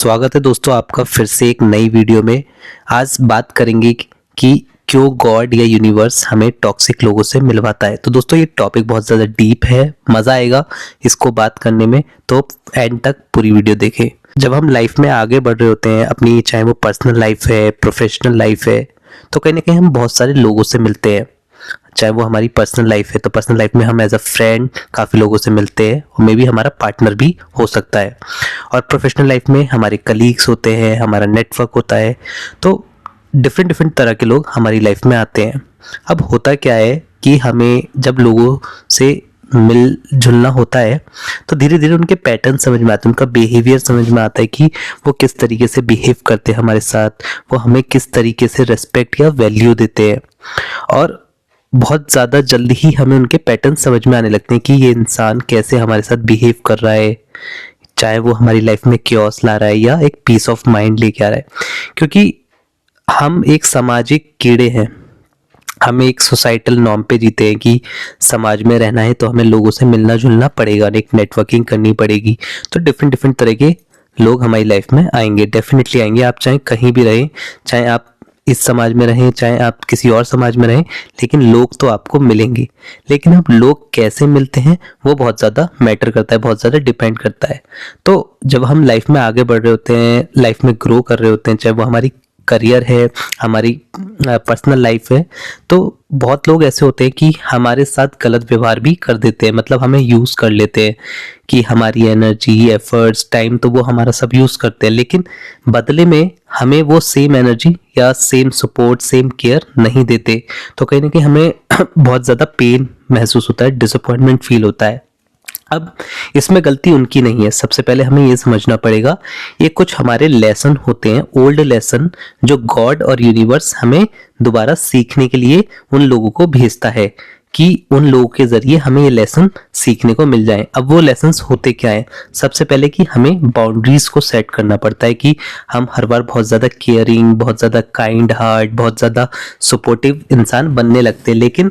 स्वागत है दोस्तों आपका फिर से एक नई वीडियो में। आज बात करेंगे कि क्यों गॉड या यूनिवर्स हमें टॉक्सिक लोगों से मिलवाता है। तो दोस्तों ये टॉपिक बहुत ज़्यादा डीप है, मज़ा आएगा इसको बात करने में, तो एंड तक पूरी वीडियो देखें। जब हम लाइफ में आगे बढ़ रहे होते हैं अपनी, चाहे वो पर्सनल लाइफ है, प्रोफेशनल लाइफ है, तो कहीं ना कहीं हम बहुत सारे लोगों से मिलते हैं। चाहे वो हमारी पर्सनल लाइफ है तो पर्सनल लाइफ में हम एज अ फ्रेंड काफ़ी लोगों से मिलते हैं, और मे बी हमारा पार्टनर भी हो सकता है। और प्रोफेशनल लाइफ में हमारे कलीग्स होते हैं, हमारा नेटवर्क होता है। तो डिफरेंट डिफरेंट तरह के लोग हमारी लाइफ में आते हैं। अब होता क्या है कि हमें जब लोगों से मिल जुलना होता है तो धीरे धीरे उनके पैटर्न समझ में आते हैं, उनका बिहेवियर समझ में आता है कि वो किस तरीके से बिहेव करते हैं हमारे साथ, वो हमें किस तरीके से रेस्पेक्ट या वैल्यू देते हैं। और बहुत ज़्यादा जल्दी ही हमें उनके पैटर्न समझ में आने लगते हैं कि ये इंसान कैसे हमारे साथ बिहेव कर रहा है, चाहे वो हमारी लाइफ में क्योस ला रहा है या एक पीस ऑफ माइंड लेके आ रहा है। क्योंकि हम एक सामाजिक कीड़े हैं, हमें एक सोसाइटल नॉर्म पे जीते हैं कि समाज में रहना है तो हमें लोगों से मिलना जुलना पड़ेगा, एक नेटवर्किंग करनी पड़ेगी। तो डिफरेंट डिफरेंट तरह के लोग हमारी लाइफ में आएंगे, डेफिनेटली आएंगे। आप चाहे कहीं भी रहें, चाहे आप इस समाज में रहें, चाहे आप किसी और समाज में रहें, लेकिन लोग तो आपको मिलेंगे। लेकिन अब लोग कैसे मिलते हैं वो बहुत ज़्यादा मैटर करता है, बहुत ज़्यादा डिपेंड करता है। तो जब हम लाइफ में आगे बढ़ रहे होते हैं, लाइफ में ग्रो कर रहे होते हैं, चाहे वो हमारी करियर है, हमारी पर्सनल लाइफ है, तो बहुत लोग ऐसे होते हैं कि हमारे साथ गलत व्यवहार भी कर देते हैं, मतलब हमें यूज़ कर लेते हैं कि हमारी एनर्जी, एफर्ट्स, टाइम तो वो हमारा सब यूज़ करते हैं, लेकिन बदले में हमें वो सेम एनर्जी या सेम सपोर्ट, सेम केयर नहीं देते। तो कहीं ना कहीं हमें बहुत ज़्यादा पेन महसूस होता है, डिसअपॉइंटमेंट फील होता है। अब इसमें गलती उनकी नहीं है। सबसे पहले हमें ये समझना पड़ेगा, ये कुछ हमारे लेसन होते हैं, ओल्ड लेसन, जो गॉड और यूनिवर्स हमें दोबारा सीखने के लिए उन लोगों को भेजता है कि उन लोगों के जरिए हमें ये लेसन सीखने को मिल जाए। अब वो लेसन्स होते क्या है? सबसे पहले कि हमें बाउंड्रीज को सेट करना पड़ता है कि हम हर बार बहुत ज़्यादा केयरिंग, बहुत ज़्यादा काइंड हार्ट, बहुत ज़्यादा सपोर्टिव इंसान बनने लगते हैं, लेकिन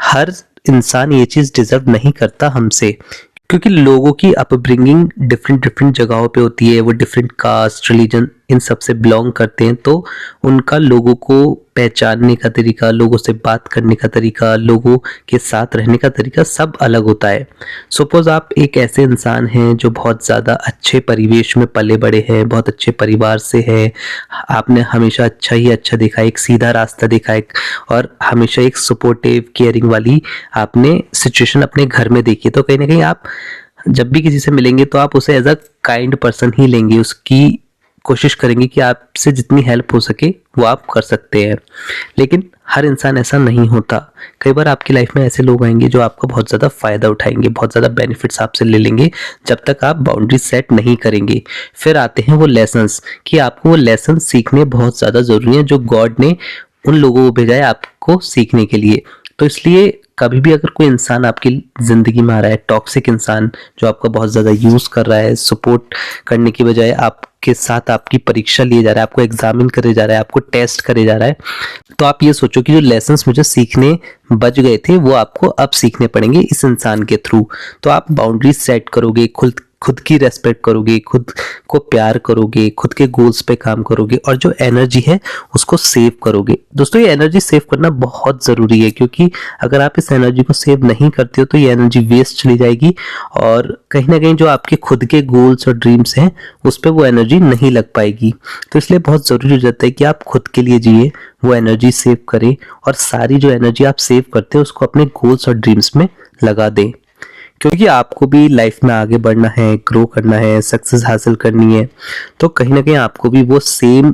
हर इंसान ये चीज़ डिजर्व नहीं करता हमसे। क्योंकि लोगों की अपब्रिंगिंग डिफरेंट डिफरेंट जगहों पे होती है, वो डिफरेंट कास्ट, रिलीजन, इन सब से बिलोंग करते हैं, तो उनका लोगों को पहचानने का तरीका, लोगों से बात करने का तरीका, लोगों के साथ रहने का तरीका सब अलग होता है। सपोज आप एक ऐसे इंसान हैं जो बहुत ज़्यादा अच्छे परिवेश में पले बड़े हैं, बहुत अच्छे परिवार से है, आपने हमेशा अच्छा ही अच्छा देखा, एक सीधा रास्ता देखा, एक और हमेशा एक सपोर्टिव केयरिंग वाली आपने सिचुएशन अपने घर में देखी। तो कहीं ना कहीं आप जब भी किसी से मिलेंगे तो आप उसे एज अ काइंड पर्सन ही लेंगे, उसकी कोशिश करेंगे कि आपसे जितनी हेल्प हो सके वो आप कर सकते हैं। लेकिन हर इंसान ऐसा नहीं होता। कई बार आपकी लाइफ में ऐसे लोग आएंगे जो आपका बहुत ज़्यादा फ़ायदा उठाएंगे, बहुत ज़्यादा बेनिफिट्स आपसे ले लेंगे जब तक आप बाउंड्री सेट नहीं करेंगे। फिर आते हैं वो लेसन्स, कि आपको वो लेसन सीखने बहुत ज़्यादा ज़रूरी हैं, जो गॉड ने उन लोगों को भेजा है आपको सीखने के लिए। तो इसलिए कभी भी अगर कोई इंसान आपकी ज़िंदगी में आ रहा है, टॉक्सिक इंसान जो आपका बहुत ज़्यादा यूज़ कर रहा है, सपोर्ट करने की बजाय आपके साथ आपकी परीक्षा लिए जा रहा है, आपको एग्जामिन करे जा रहा है, आपको टेस्ट करे जा रहा है, तो आप ये सोचो कि जो लेसन्स मुझे सीखने बच गए थे वो आपको अब सीखने पड़ेंगे इस इंसान के थ्रू। तो आप बाउंड्रीज सेट करोगे, खुद की रेस्पेक्ट करोगे, खुद को प्यार करोगे, खुद के गोल्स पे काम करोगे, और जो एनर्जी है उसको सेव करोगे। दोस्तों ये एनर्जी सेव करना बहुत ज़रूरी है, क्योंकि अगर आप इस एनर्जी को सेव नहीं करते हो तो ये एनर्जी वेस्ट चली जाएगी, और कहीं ना कहीं जो आपके खुद के गोल्स और ड्रीम्स हैं उस पर वो एनर्जी नहीं लग पाएगी। तो इसलिए बहुत ज़रूरी हो जाता है कि आप खुद के लिए जिए, वो एनर्जी सेव करें, और सारी जो एनर्जी आप सेव करते हैं उसको अपने गोल्स और ड्रीम्स में लगा दें। क्योंकि आपको भी लाइफ में आगे बढ़ना है, ग्रो करना है, सक्सेस हासिल करनी है, तो कहीं ना कहीं आपको भी वो सेम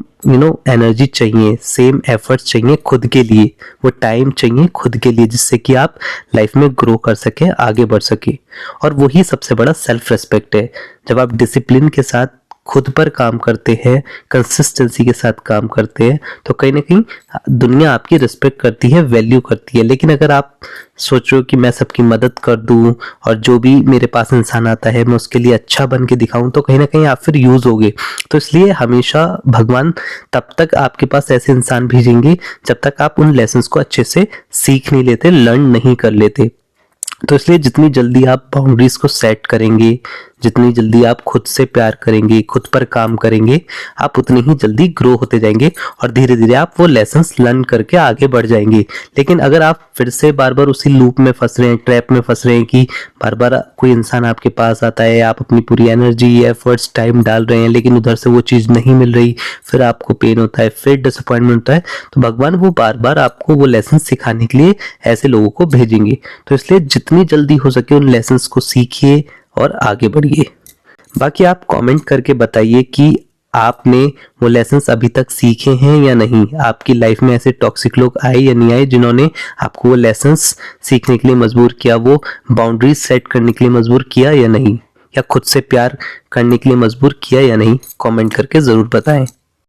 एनर्जी चाहिए, सेम एफर्ट्स चाहिए खुद के लिए, वो टाइम चाहिए खुद के लिए, जिससे कि आप लाइफ में ग्रो कर सके, आगे बढ़ सके। और वही सबसे बड़ा सेल्फ रेस्पेक्ट है। जब आप डिसिप्लिन के साथ खुद पर काम करते हैं, कंसिस्टेंसी के साथ काम करते हैं, तो कहीं ना कहीं दुनिया आपकी रिस्पेक्ट करती है, वैल्यू करती है। लेकिन अगर आप सोचो कि मैं सबकी मदद कर दूं और जो भी मेरे पास इंसान आता है मैं उसके लिए अच्छा बन के दिखाऊं, तो कहीं ना कहीं आप फिर यूज होगे। तो इसलिए हमेशा भगवान तब तक आपके पास ऐसे इंसान भेजेंगे जब तक आप उन लेसन्स को अच्छे से सीख नहीं लेते, लर्न नहीं कर लेते। तो इसलिए जितनी जल्दी आप बाउंड्रीज को सेट करेंगे, जितनी जल्दी आप खुद से प्यार करेंगे, खुद पर काम करेंगे, आप उतनी ही जल्दी ग्रो होते जाएंगे और धीरे धीरे आप वो लेसन्स लर्न करके आगे बढ़ जाएंगे। लेकिन अगर आप फिर से बार बार उसी लूप में फंस रहे हैं, ट्रैप में फंस रहे हैं कि बार बार कोई इंसान आपके पास आता है, आप अपनी पूरी एनर्जी, एफर्ट्स, टाइम डाल रहे हैं लेकिन उधर से वो चीज़ नहीं मिल रही, फिर आपको पेन होता है, फिर डिसअपॉइंटमेंट होता है, तो भगवान वो बार बार आपको वो लेसन सिखाने के लिए ऐसे लोगों को भेजेंगे। तो इसलिए जितनी जल्दी हो सके उन लेसन्स को सीखिए और आगे बढ़िए। बाकी आप कमेंट करके बताइए कि आपने वो लेसन्स अभी तक सीखे हैं या नहीं। आपकी लाइफ में ऐसे टॉक्सिक लोग आए या नहीं आए जिन्होंने आपको वो लेसन्स सीखने के लिए मजबूर किया, वो बाउंड्रीज सेट करने के लिए मजबूर किया या नहीं, या खुद से प्यार करने के लिए मजबूर किया या नहीं। कमेंट करके ज़रूर बताएं।